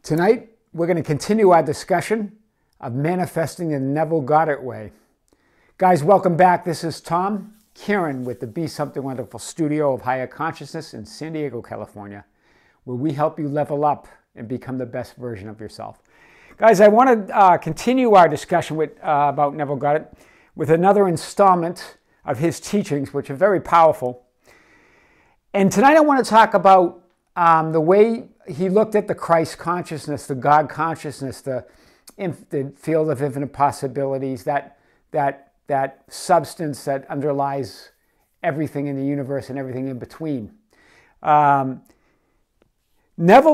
Tonight, we're going to continue our discussion of manifesting the Neville Goddard way. Guys, welcome back. This is Tom Kieran with the Be Something Wonderful studio of Higher Consciousness in San Diego, California, where we help you level up and become the best version of yourself. Guys, I want to continue our discussion about Neville Goddard with another installment of his teachings, which are very powerful. And tonight I want to talk about the way he looked at the Christ consciousness, the God consciousness, the field of infinite possibilities, that substance that underlies everything in the universe and everything in between. Neville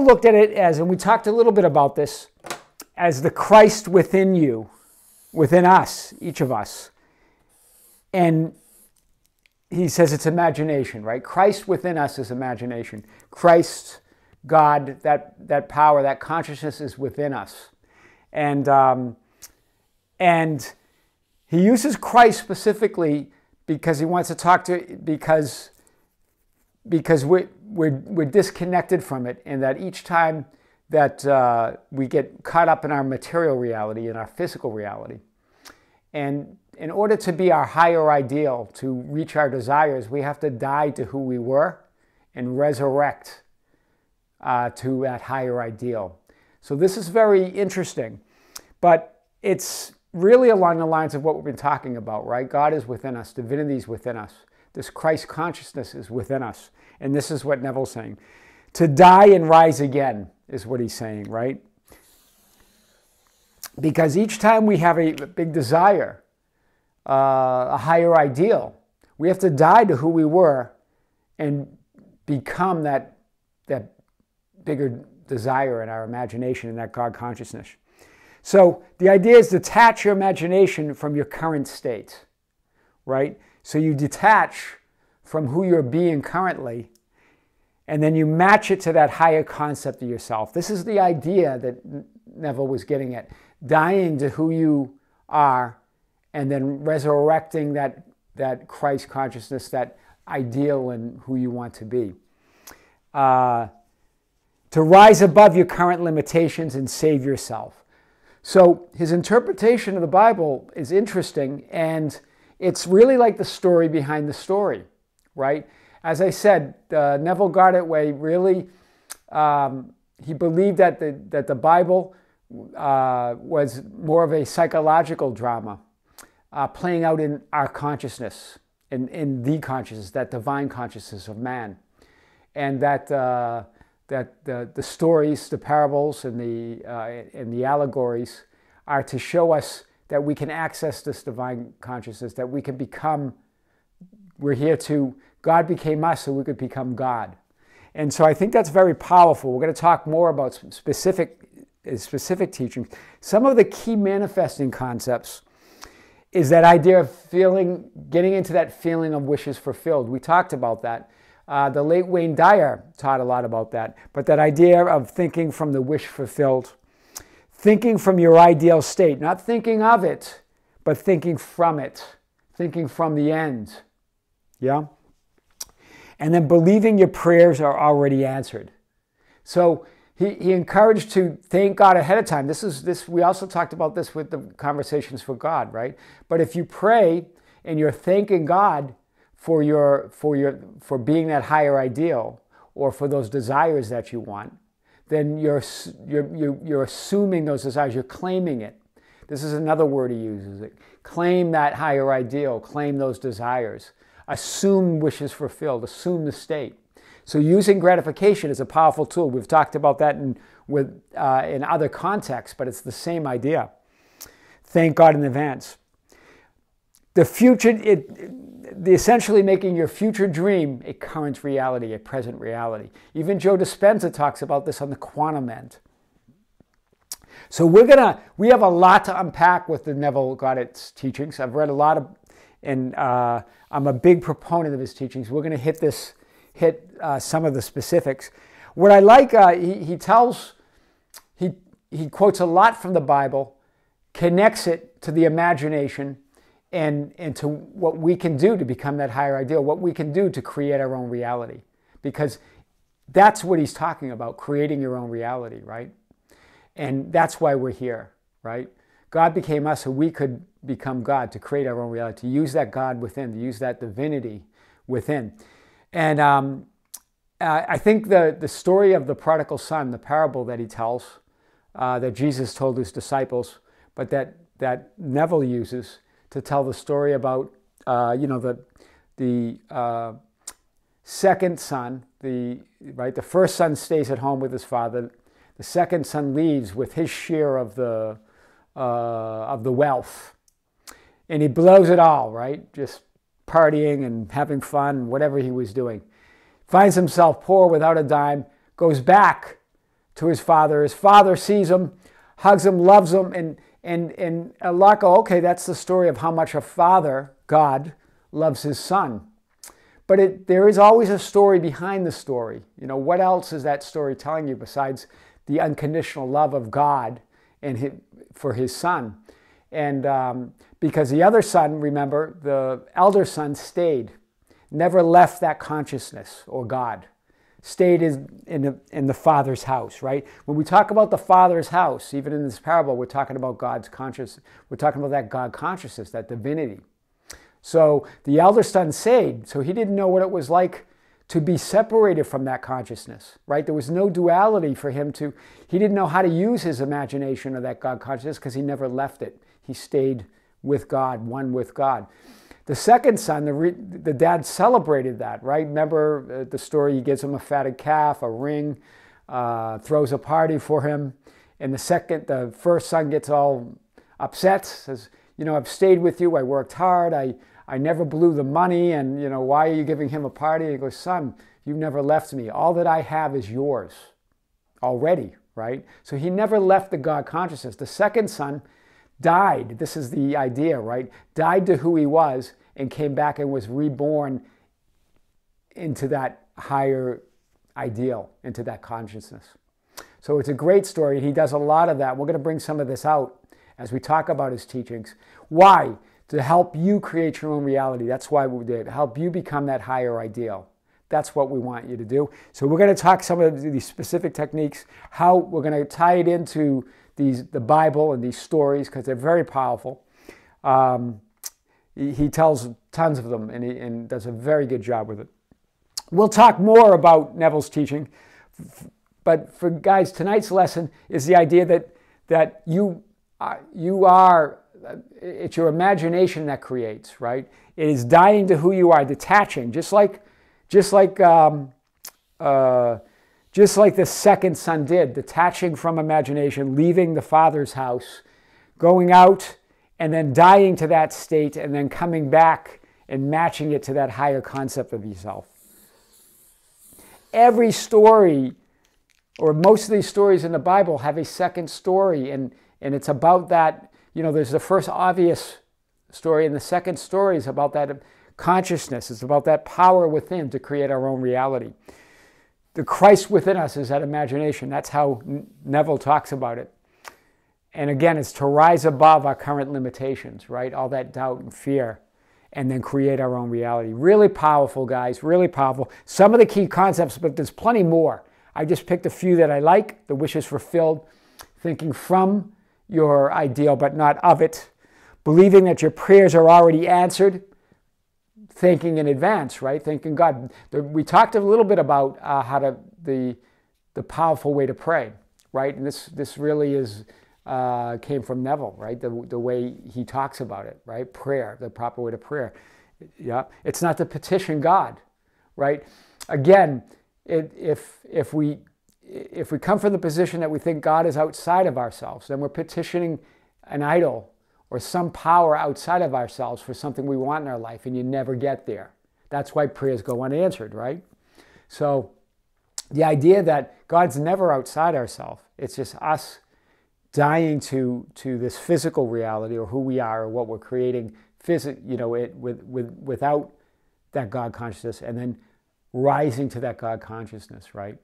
looked at it as, and we talked a little bit about this, as the Christ within you, within us, each of us. And he says it's imagination, right? Christ within us is imagination. Christ, God, that power, that consciousness is within us. And he uses Christ specifically because he wants to talk to, because we're disconnected from it, and that each time that we get caught up in our material reality, in our physical reality, and in order to be our higher ideal, to reach our desires, we have to die to who we were and resurrect to that higher ideal. So this is very interesting, but it's really along the lines of what we've been talking about, right? God is within us, divinity is within us. This Christ consciousness is within us. And this is what Neville's saying. To die and rise again is what he's saying, right? Because each time we have a big desire, a higher ideal, we have to die to who we were and become that bigger desire in our imagination and that God consciousness. So the idea is detach your imagination from your current state, right? So you detach from who you're being currently, and then you match it to that higher concept of yourself. This is the idea that Neville was getting at. Dying to who you are, and then resurrecting that Christ consciousness, that ideal and who you want to be. To rise above your current limitations and save yourself. So his interpretation of the Bible is interesting, and it's really like the story behind the story, right? As I said, the Neville Goddard way really, he believed that the Bible was more of a psychological drama, playing out in our consciousness, in the consciousness, that divine consciousness of man, and that the stories, the parables, and the allegories are to show us that we can access this divine consciousness, that we can become. We're here to. God became us, so we could become God, and so I think that's very powerful. We're going to talk more about specific teachings. Some of the key manifesting concepts is that idea of getting into that feeling of wishes fulfilled. We talked about that. The late Wayne Dyer taught a lot about that. But that idea of thinking from the wish fulfilled, thinking from your ideal state, not thinking of it, but thinking from it, thinking from the end. Yeah? And then believing your prayers are already answered. So he encouraged to thank God ahead of time. We also talked about this with the Conversations for God, right? But if you pray and you're thanking God for being that higher ideal, or for those desires that you want, then you're assuming those desires. You're claiming it. This is another word he uses. Claim that higher ideal. Claim those desires. Assume wishes fulfilled. Assume the state. So using gratification is a powerful tool. We've talked about that in other contexts, but it's the same idea. Thank God in advance. The future, essentially making your future dream a current reality, a present reality. Even Joe Dispenza talks about this on the quantum end. So we have a lot to unpack with the Neville Goddard's teachings. I've read a lot of, and I'm a big proponent of his teachings. We're going to hit some of the specifics. What I like, he quotes a lot from the Bible, connects it to the imagination, and to what we can do to become that higher ideal, what we can do to create our own reality. Because that's what he's talking about, creating your own reality, right? And that's why we're here, right? God became us so we could become God, to create our own reality, to use that God within, to use that divinity within. And I think the story of the prodigal son, the parable that he tells, that Jesus told his disciples, but that Neville uses to tell the story about, the second son, the first son stays at home with his father. The second son leaves with his share of the wealth, and he blows it all, right? Just partying and having fun, whatever he was doing. Finds himself poor without a dime, goes back to his father. His father sees him, hugs him, loves him, and a lot go, okay, that's the story of how much a father, God, loves his son. But there is always a story behind the story. What else is that story telling you besides the unconditional love of God and for his son? And because the other son, remember, the elder son stayed, never left that consciousness or God, stayed in the Father's house, right? When we talk about the Father's house, even in this parable, we're talking about God's consciousness. We're talking about that God consciousness, that divinity. So the elder son stayed, so he didn't know what it was like to be separated from that consciousness, right? There was no duality for him he didn't know how to use his imagination of that God consciousness because he never left it. He stayed with God, one with God. The second son, the dad celebrated that, right? Remember the story, he gives him a fatted calf, a ring, throws a party for him. And the first son gets all upset, says, I've stayed with you, I worked hard, I never blew the money, and why are you giving him a party? And he goes, son, you've never left me. All that I have is yours already, right? So he never left the God consciousness. The second son died. This is the idea, right? Died to who he was and came back and was reborn into that higher ideal, into that consciousness. So it's a great story. He does a lot of that. We're going to bring some of this out as we talk about his teachings. Why? To help you create your own reality. That's why we did. Help you become that higher ideal. That's what we want you to do. So we're going to talk some of these specific techniques, how we're going to tie it into the Bible and these stories, because they're very powerful. He tells tons of them, and does a very good job with it. We'll talk more about Neville's teaching, but for guys, tonight's lesson is the idea that you are, it's your imagination that creates, right? It is dying to who you are, detaching, just like the second son did, detaching from imagination, leaving the father's house, going out, and then dying to that state, and then coming back and matching it to that higher concept of yourself. Every story, or most of these stories in the Bible, have a second story, and it's about that. There's the first obvious story, and the second story is about that consciousness. It's about that power within to create our own reality. The Christ within us is that imagination. That's how Neville talks about it. And again, it's to rise above our current limitations, right? All that doubt and fear, and then create our own reality. Really powerful, guys, really powerful. Some of the key concepts, but there's plenty more. I just picked a few that I like. The wish is fulfilled, thinking from your ideal, but not of it. Believing that your prayers are already answered. Thinking in advance, right? Thanking God. We talked a little bit about the powerful way to pray, right? And this really came from Neville, right? The way he talks about it, right? Prayer, the proper way to prayer. Yeah, it's not to petition God, right? Again, if we come from the position that we think God is outside of ourselves, then we're petitioning an idol or some power outside of ourselves for something we want in our life, and you never get there. That's why prayers go unanswered, right? So the idea that God's never outside ourselves, it's just us dying to this physical reality, or who we are, or what we're creating, without that God consciousness, and then rising to that God consciousness, right?